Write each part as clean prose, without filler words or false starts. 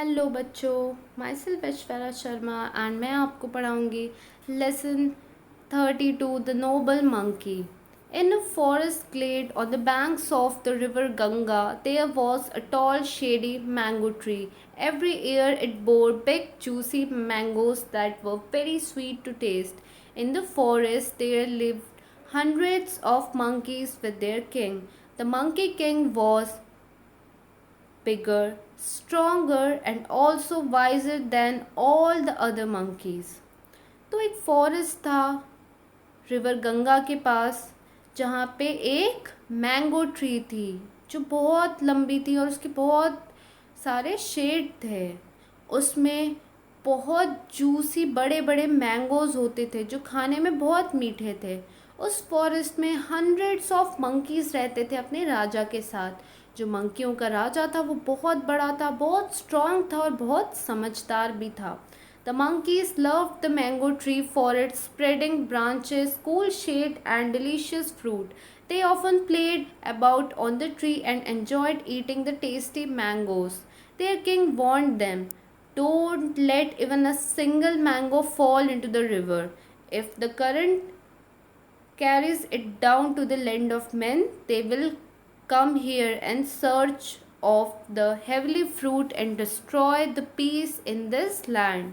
Hello बच्चों, myself Aishwarya Sharma and मैं आपको पढ़ाऊँगी lesson 32 the noble monkey. In a forest glade on the banks of the river Ganga there was a tall shady mango tree. Every year it bore big juicy mangoes that were very sweet to taste. In the forest there lived hundreds of monkeys with their king. The monkey king was bigger, stronger and also wiser than all the other monkeys. तो एक forest था river Ganga के पास, जहाँ पे एक mango tree थी जो बहुत लंबी थी और उसके बहुत सारे शेड थे। उसमें बहुत जूसी बड़े बड़े मैंगोज होते थे जो खाने में बहुत मीठे थे। उस फॉरेस्ट में हंड्रेड्स ऑफ मंकीज रहते थे अपने राजा के साथ। जो मंकियों का राजा था वो बहुत बड़ा था, बहुत स्ट्रांग था और बहुत समझदार भी था। The monkeys loved the mango tree for its spreading branches, cool shade, and delicious fruit. They often played about on the tree and enjoyed eating the tasty mangoes. Their king warned them, don't let even a single mango fall into the river. If the current carries it down to the land of men, they will come here and search of the heavenly fruit and destroy the peace in this land.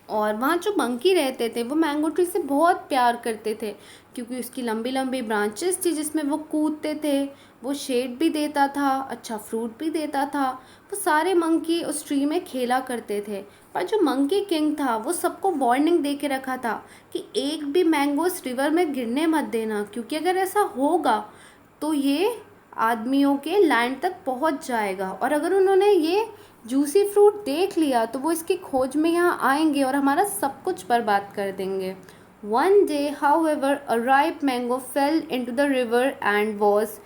और वहाँ जो monkey रहते थे वो mango tree से बहुत प्यार करते थे, क्योंकि उसकी लंबी लंबी ब्रांचेस थी जिसमें वो कूदते थे। वो शेड भी देता था, अच्छा फ्रूट भी देता था। वो सारे मंकी उस ट्री में खेला करते थे। पर जो मंकी किंग था वो सबको वार्निंग दे के रखा था कि एक भी मैंगो इस रिवर में गिरने मत देना, क्योंकि अगर ऐसा होगा तो ये आदमियों के लैंड तक पहुंच जाएगा, और अगर उन्होंने ये जूसी फ्रूट देख लिया तो वो इसकी खोज में यहाँ आएंगे और हमारा सब कुछ बर्बाद कर देंगे। One day, however, a ripe mango fell into the river and was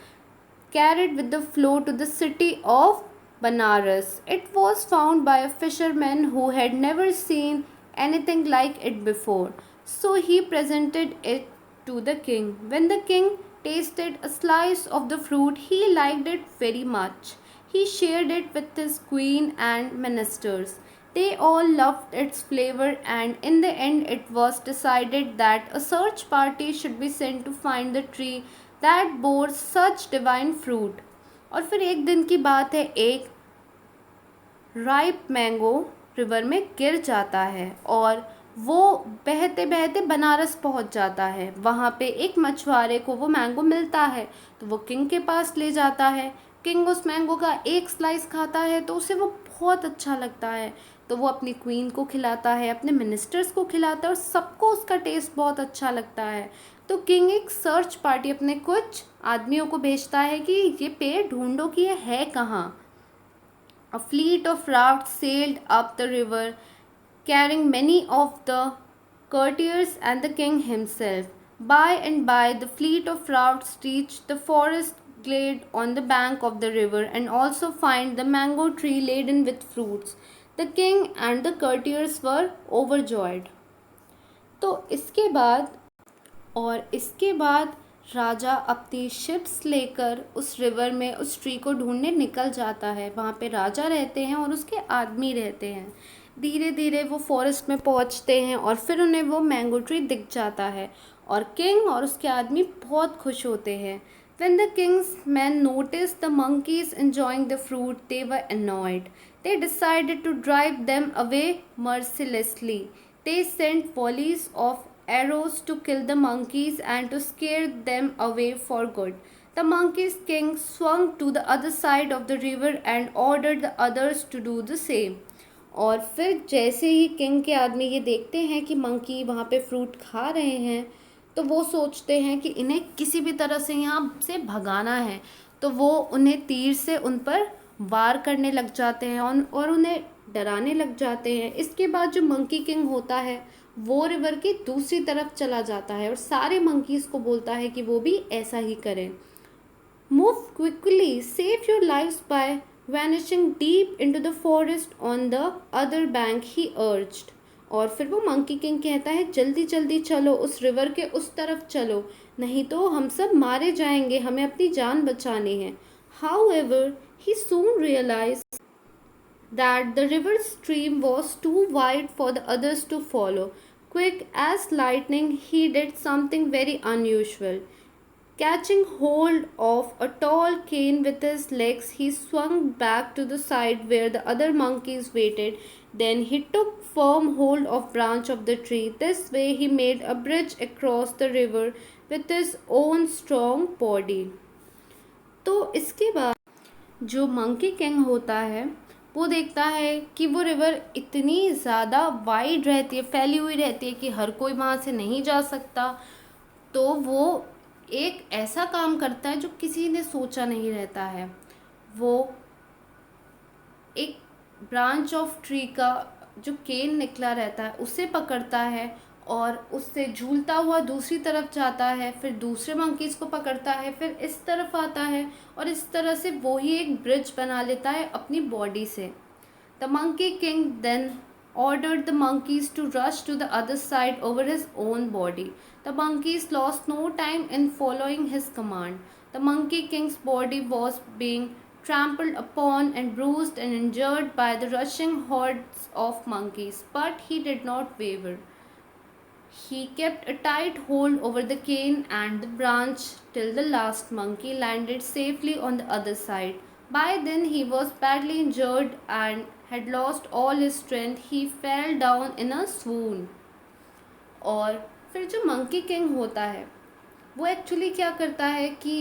carried with the flow to the city of Banaras. It was found by a fisherman who had never seen anything like it before. So he presented it to the king. When the king tasted a slice of the fruit, he liked it very much. He shared it with his queen and ministers. They all loved its flavor, and in the end, it was decided that a search party should be sent to find the tree that bore such divine fruit. और फिर एक दिन की बात है, एक ripe mango river में गिर जाता है और वो बहते बहते बनारस पहुंच जाता है। वहाँ पे एक मछुआरे को वो मैंगो मिलता है, तो वो किंग के पास ले जाता है। किंग उस मैंगो का एक स्लाइस खाता है तो उसे वो बहुत अच्छा लगता है, तो वो अपनी क्वीन को खिलाता है, अपने मिनिस्टर्स को खिलाता है और सबको उसका टेस्ट बहुत अच्छा लगता है। तो किंग एक सर्च पार्टी अपने कुछ आदमियों को भेजता है कि ये पेड़ ढूंढो कि ये है कहाँ। A fleet of rafts sailed up the river, carrying many of the courtiers and the king himself. By and by, the fleet of rafts reached the forest glade on the bank of the river and also find the mango tree laden with fruits. The king and the courtiers were overjoyed. तो इसके बाद राजा अपनी ships लेकर उस river में उस tree को ढूंढने निकल जाता है। वहाँ पे राजा रहते हैं और उसके आदमी रहते हैं। धीरे धीरे वो फॉरेस्ट में पहुँचते हैं और फिर उन्हें वो मैंगो ट्री दिख जाता है और किंग और उसके आदमी बहुत खुश होते हैं। When the king's men noticed the monkeys enjoying the fruit, they were annoyed. They decided to drive them away mercilessly. They sent volleys of arrows to kill the monkeys and to scare them away for good. The monkeys' king swung to the other side of the river and ordered the others to do the same. और फिर जैसे ही king के आदमी ये देखते हैं कि monkey वहाँ पे फ्रूट खा रहे हैं, तो वो सोचते हैं कि इन्हें किसी भी तरह से यहाँ से भगाना है। तो वो उन्हें तीर से उन पर वार करने लग जाते हैं और उन्हें डराने लग जाते हैं। इसके बाद जो मंकी किंग होता है वो रिवर की दूसरी तरफ चला जाता है और सारे मंकीज़ को बोलता है कि वो भी ऐसा ही करें। Move quickly, save your lives by vanishing deep into the forest on the other bank, he urged. और फिर वो मंकी किंग कहता है, जल्दी जल्दी चलो, उस रिवर के उस तरफ चलो, नहीं तो हम सब मारे जाएंगे, हमें अपनी जान बचानी है। However, he soon realized that the river stream was too wide for the others to follow. Quick as lightning, he did something very unusual. Catching hold of a tall cane with his legs, he swung back to the side where the other monkeys waited. Then he took firm hold of branch of the tree. This way he made a bridge across the river with his own strong body. तो इसके बाद जो monkey king होता है वो देखता है कि वो रिवर इतनी ज़्यादा वाइड रहती है, फैली हुई रहती है कि हर कोई वहाँ से नहीं जा सकता। तो वो एक ऐसा काम करता है जो किसी ने सोचा नहीं रहता है। वो एक ब्रांच ऑफ ट्री का जो केन निकला रहता है उसे पकड़ता है और उससे झूलता हुआ दूसरी तरफ जाता है, फिर दूसरे मंकीज़ को पकड़ता है, फिर इस तरफ आता है और इस तरह से वो ही एक ब्रिज बना लेता है अपनी बॉडी से। The monkey king then ordered the monkeys to rush to the other side over his own body. The monkeys lost no time in following his command. The Monkey King's body was being trampled upon and bruised and injured by the rushing hordes of monkeys, but he did not waver. He kept a tight hold over the cane and the branch till the last monkey landed safely on the other side. By then he was badly injured and had lost all his strength. He fell down in a swoon. और फिर जो monkey king होता है वो actually क्या करता है कि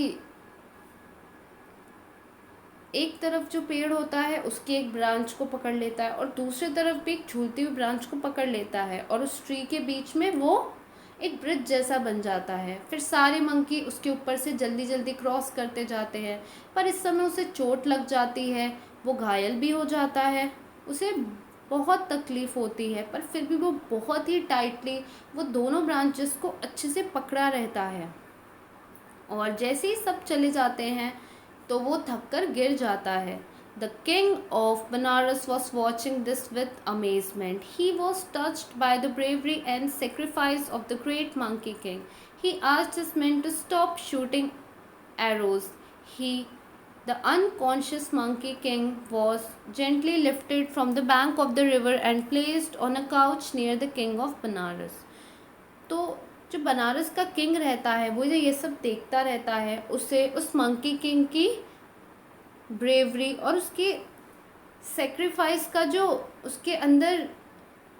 एक तरफ जो पेड़ होता है उसके एक ब्रांच को पकड़ लेता है और दूसरी तरफ भी एक झूलती हुई ब्रांच को पकड़ लेता है और उस ट्री के बीच में वो एक ब्रिज जैसा बन जाता है। फिर सारे मंकी उसके ऊपर से जल्दी जल्दी क्रॉस करते जाते हैं, पर इस समय उसे चोट लग जाती है, वो घायल भी हो जाता है, उसे बहुत तकलीफ़ होती है, पर फिर भी वो बहुत ही टाइटली वो दोनों ब्रांचेस को अच्छे से पकड़ा रहता है। और जैसे ही सब चले जाते हैं तो वो थक कर गिर जाता है। The king of Banaras was watching this with amazement. He was touched by the bravery and sacrifice of the great monkey king. He asked his men to stop shooting arrows. The unconscious monkey king was gently lifted from the bank of the river and placed on a couch near the king of Banaras. तो जो बनारस का king रहता है वो ये सब देखता रहता है, उसे उस मंकी किंग की ब्रेवरी और उसकी सेक्रीफाइस का जो उसके अंदर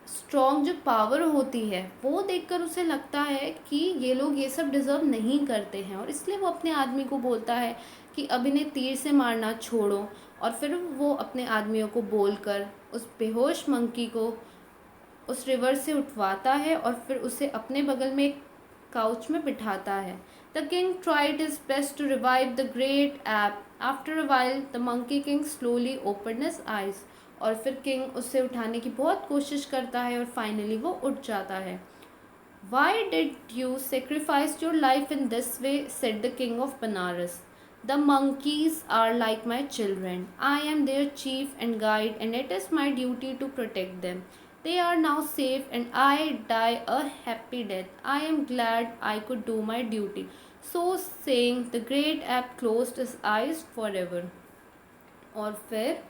स्ट्रॉन्ग जो पावर होती है वो देखकर उसे लगता है कि ये लोग ये सब डिज़र्व नहीं करते हैं, और इसलिए वो अपने आदमी को बोलता है कि अब इन्हें तीर से मारना छोड़ो। और फिर वो अपने आदमियों को बोलकर उस बेहोश मंकी को उस रिवर से उठवाता है और फिर उसे अपने बगल में एक काउच में बिठाता है। The king tried his best to revive the great ape. After a while the monkey king slowly open his eyes. और फिर किंग उससे उठाने की बहुत कोशिश करता है और फाइनली वो उठ जाता है। Why did you sacrifice your life in this way, said the king of Banaras. The monkeys are like my children. I am their chief and guide, and it is my duty to protect them. They are now safe, and I die a happy death. I am glad I could do my duty. So saying, the great ape closed his eyes forever. और फिर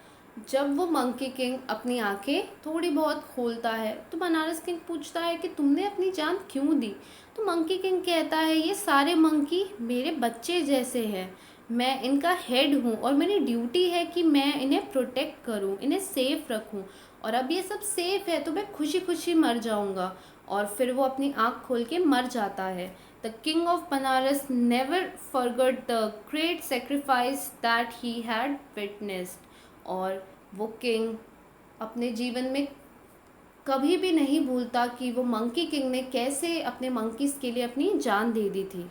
जब वो monkey king अपनी आंखें थोड़ी बहुत खोलता है तो बनारस किंग पूछता है कि तुमने अपनी जान क्यों दी। तो मंकी किंग कहता है, ये सारे मंकी मेरे बच्चे जैसे हैं, मैं इनका हेड हूँ और मेरी ड्यूटी है कि मैं इन्हें प्रोटेक्ट करूँ, इन्हें सेफ रखूँ, और अब ये सब सेफ है तो मैं खुशी खुशी मर जाऊँगा। और फिर वो अपनी आँख खोल के मर जाता है। The king of Banaras never forgot the great sacrifice that he had witnessed. और वो किंग अपने जीवन में कभी भी नहीं भूलता कि वो मंकी किंग ने कैसे अपने मंकीज़ के लिए अपनी जान दे दी थी।